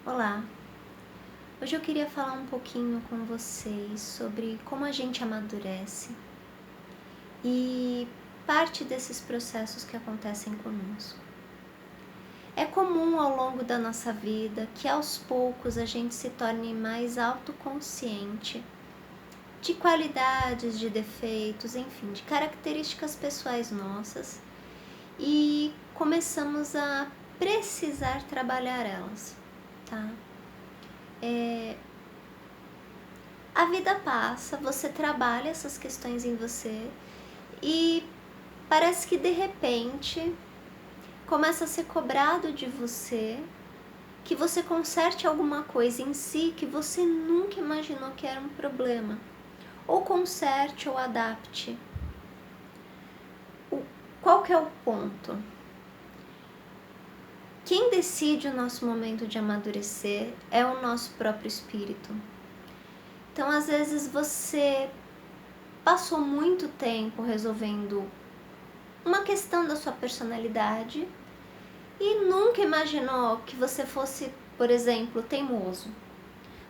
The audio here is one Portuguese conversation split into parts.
Olá! Hoje eu queria falar um pouquinho com vocês sobre como a gente amadurece e parte desses processos que acontecem conosco. É comum ao longo da nossa vida que aos poucos a gente se torne mais autoconsciente de qualidades, de defeitos, enfim, de características pessoais nossas e começamos a precisar trabalhar elas, tá? A vida passa, você trabalha essas questões em você e parece que de repente começa a ser cobrado de você que você conserte alguma coisa em si que você nunca imaginou que era um problema. Ou conserte ou adapte. Qual que é o ponto? Quem decide o nosso momento de amadurecer é o nosso próprio espírito. Então, às vezes você passou muito tempo resolvendo uma questão da sua personalidade e nunca imaginou que você fosse, por exemplo, teimoso.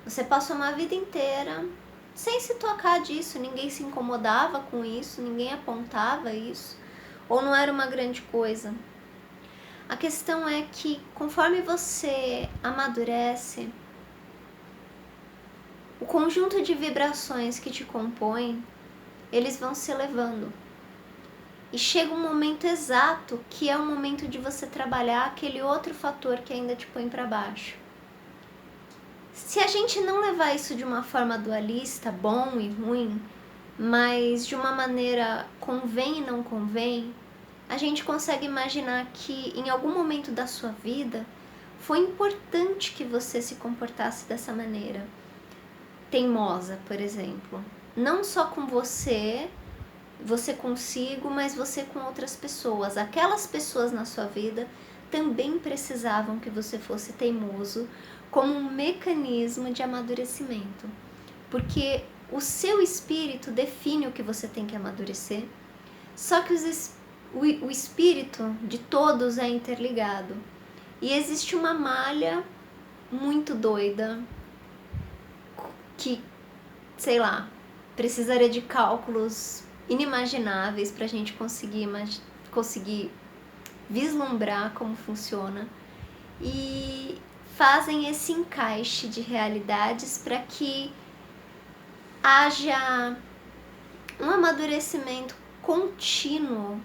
Você passou uma vida inteira sem se tocar disso, ninguém se incomodava com isso, ninguém apontava isso, ou não era uma grande coisa. A questão é que conforme você amadurece, o conjunto de vibrações que te compõem, eles vão se elevando. E chega um momento exato que é o momento de você trabalhar aquele outro fator que ainda te põe para baixo. Se a gente não levar isso de uma forma dualista, bom e ruim, mas de uma maneira convém e não convém, a gente consegue imaginar que em algum momento da sua vida foi importante que você se comportasse dessa maneira. Teimosa, por exemplo. Não só com você consigo, mas você com outras pessoas. Aquelas pessoas na sua vida também precisavam que você fosse teimoso como um mecanismo de amadurecimento. Porque o seu espírito define o que você tem que amadurecer, só que o espírito de todos é interligado. E existe uma malha muito doida que, sei lá, precisaria de cálculos inimagináveis para a gente conseguir vislumbrar como funciona, e fazem esse encaixe de realidades para que haja um amadurecimento contínuo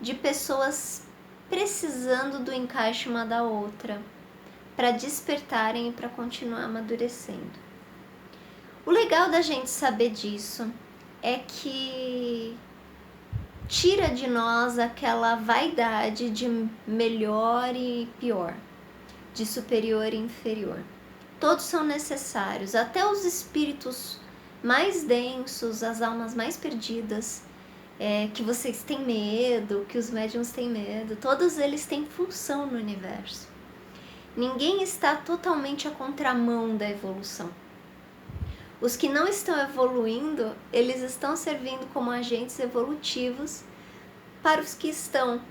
de pessoas precisando do encaixe uma da outra para despertarem e para continuar amadurecendo. O legal da gente saber disso é que tira de nós aquela vaidade de melhor e pior, de superior e inferior. Todos são necessários, até os espíritos mais densos, as almas mais perdidas, que vocês têm medo, que os médiuns têm medo, todos eles têm função no universo. Ninguém está totalmente à contramão da evolução. Os que não estão evoluindo, eles estão servindo como agentes evolutivos para os que estão.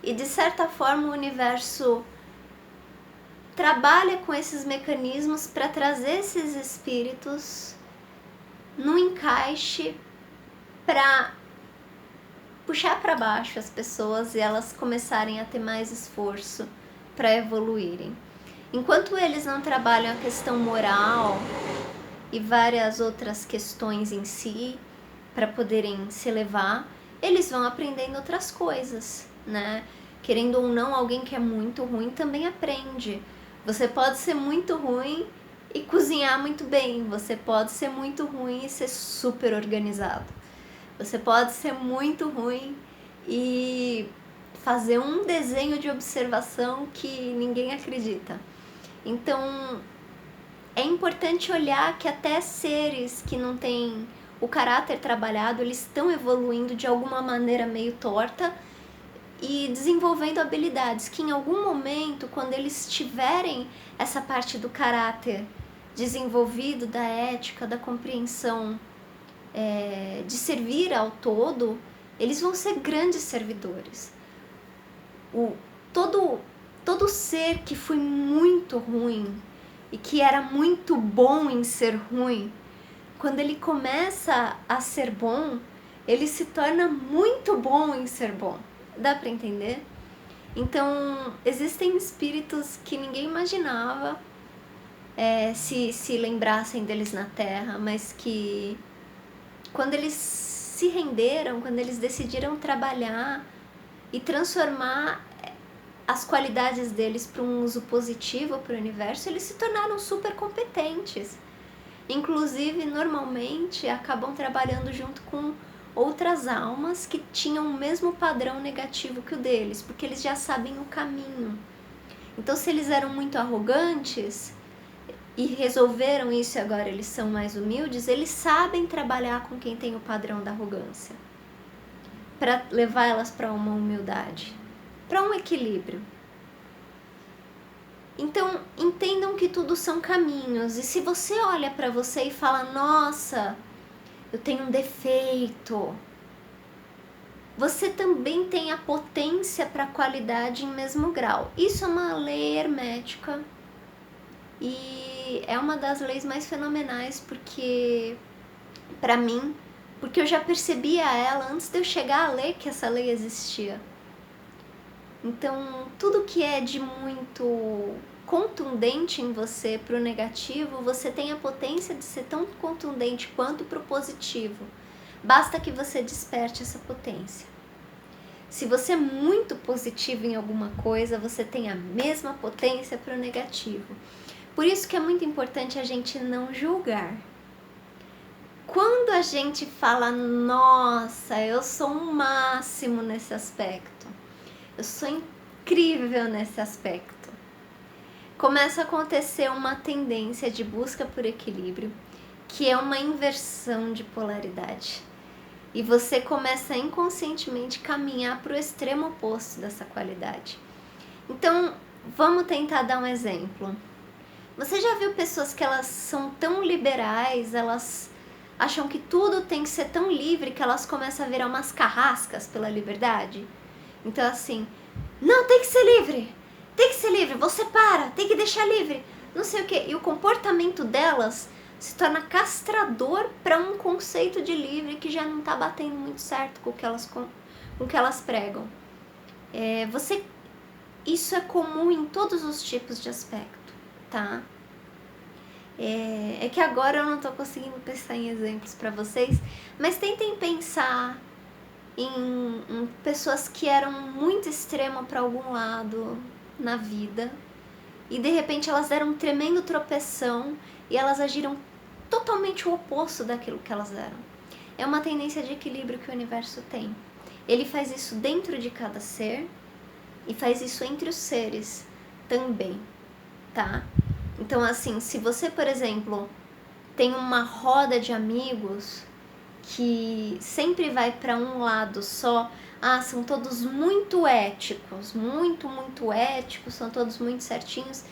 E de certa forma o universo trabalha com esses mecanismos para trazer esses espíritos no encaixe para puxar para baixo as pessoas e elas começarem a ter mais esforço para evoluírem. Enquanto eles não trabalham a questão moral e várias outras questões em si para poderem se elevar, eles vão aprendendo outras coisas, né? Querendo ou não, alguém que é muito ruim também aprende. Você pode ser muito ruim e cozinhar muito bem, você pode ser muito ruim e ser super organizado, você pode ser muito ruim e fazer um desenho de observação que ninguém acredita. Então é importante olhar que até seres que não têm o caráter trabalhado, eles estão evoluindo de alguma maneira meio torta e desenvolvendo habilidades que em algum momento, quando eles tiverem essa parte do caráter desenvolvido, da ética, da compreensão, de servir ao todo, eles vão ser grandes servidores. todo ser que foi muito ruim e que era muito bom em ser ruim, quando ele começa a ser bom, ele se torna muito bom em ser bom. Dá pra entender? Então, existem espíritos que ninguém imaginava se lembrassem deles na Terra, mas que quando eles se renderam, quando eles decidiram trabalhar e transformar as qualidades deles para um uso positivo para o universo, eles se tornaram super competentes. Inclusive, normalmente, acabam trabalhando junto com outras almas que tinham o mesmo padrão negativo que o deles, porque eles já sabem o caminho. Então, se eles eram muito arrogantes e resolveram isso e agora eles são mais humildes, eles sabem trabalhar com quem tem o padrão da arrogância, para levar elas para uma humildade, para um equilíbrio. Então, entendam que tudo são caminhos. E se você olha para você e fala, nossa, eu tenho um defeito, você também tem a potência para a qualidade em mesmo grau. Isso é uma lei hermética e é uma das leis mais fenomenais, porque, para mim, porque eu já percebia ela antes de eu chegar a ler que essa lei existia. Então, tudo que é de muito contundente em você para o negativo, você tem a potência de ser tão contundente quanto para o positivo. Basta que você desperte essa potência. Se você é muito positivo em alguma coisa, você tem a mesma potência para o negativo. Por isso que é muito importante a gente não julgar. Quando a gente fala, nossa, eu sou o máximo nesse aspecto, eu sou incrível nesse aspecto, começa a acontecer uma tendência de busca por equilíbrio, que é uma inversão de polaridade. E você começa a inconscientemente caminhar para o extremo oposto dessa qualidade. Então, vamos tentar dar um exemplo. Você já viu pessoas que elas são tão liberais, elas acham que tudo tem que ser tão livre que elas começam a virar umas carrascas pela liberdade? Então, assim, não, tem que ser livre, você para, tem que deixar livre, não sei o que. E o comportamento delas se torna castrador para um conceito de livre que já não está batendo muito certo com o que elas pregam. Isso é comum em todos os tipos de aspecto, tá? É que agora eu não estou conseguindo pensar em exemplos para vocês, mas tentem pensar em pessoas que eram muito extremas para algum lado na vida e de repente elas deram um tremendo tropeção e elas agiram totalmente o oposto daquilo que elas eram. É uma tendência de equilíbrio que o universo tem. Ele faz isso dentro de cada ser e faz isso entre os seres também, tá? Então, assim, se você, por exemplo, tem uma roda de amigos que sempre vai para um lado só, são todos muito éticos, muito éticos, são todos muito certinhos,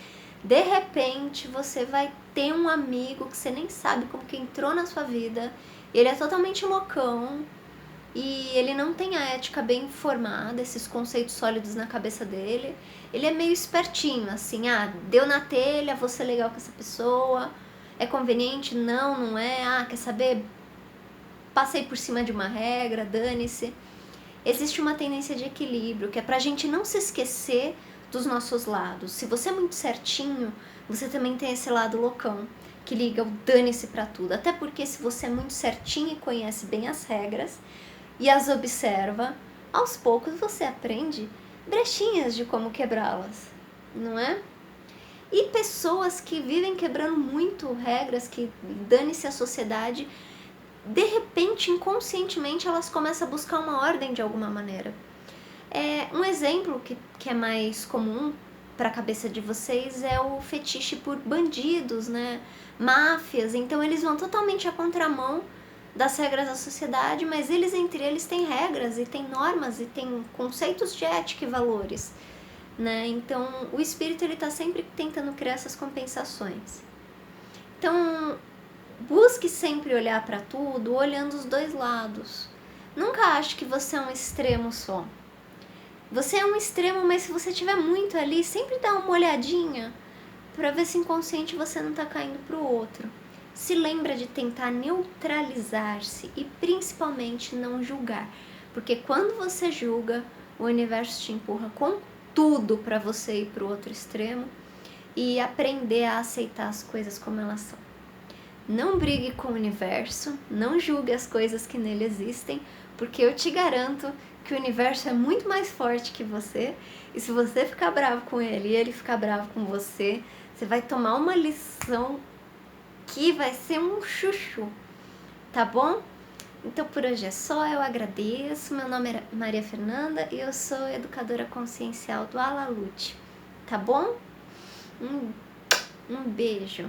de repente você vai ter um amigo que você nem sabe como que entrou na sua vida, ele é totalmente loucão e ele não tem a ética bem formada, esses conceitos sólidos na cabeça dele, ele é meio espertinho, assim, deu na telha, vou ser legal com essa pessoa, é conveniente? Não, não é, quer saber? Passei por cima de uma regra, dane-se. Existe uma tendência de equilíbrio, que é pra gente não se esquecer dos nossos lados. Se você é muito certinho, você também tem esse lado loucão, que liga o dane-se pra tudo. Até porque se você é muito certinho e conhece bem as regras e as observa, aos poucos você aprende brechinhas de como quebrá-las, não é? E pessoas que vivem quebrando muito regras, que dane-se a sociedade, de repente, inconscientemente, elas começam a buscar uma ordem de alguma maneira. Um exemplo que é mais comum para a cabeça de vocês é o fetiche por bandidos, né? Máfias. Então, eles vão totalmente à contramão das regras da sociedade, mas eles entre eles têm regras e têm normas e têm conceitos de ética e valores, né? Então, o espírito ele está sempre tentando criar essas compensações. Então, busque sempre olhar para tudo olhando os dois lados. Nunca ache que você é um extremo só. Você é um extremo, mas se você tiver muito ali, sempre dá uma olhadinha para ver se inconsciente você não tá caindo pro outro. Se lembra de tentar neutralizar-se e principalmente não julgar, porque quando você julga, o universo te empurra com tudo para você ir pro outro extremo e aprender a aceitar as coisas como elas são. Não brigue com o universo, não julgue as coisas que nele existem, porque eu te garanto que o universo é muito mais forte que você, e se você ficar bravo com ele e ele ficar bravo com você, você vai tomar uma lição que vai ser um chuchu, tá bom? Então por hoje é só, eu agradeço. Meu nome é Maria Fernanda e eu sou educadora consciencial do Alalute, tá bom? Um beijo.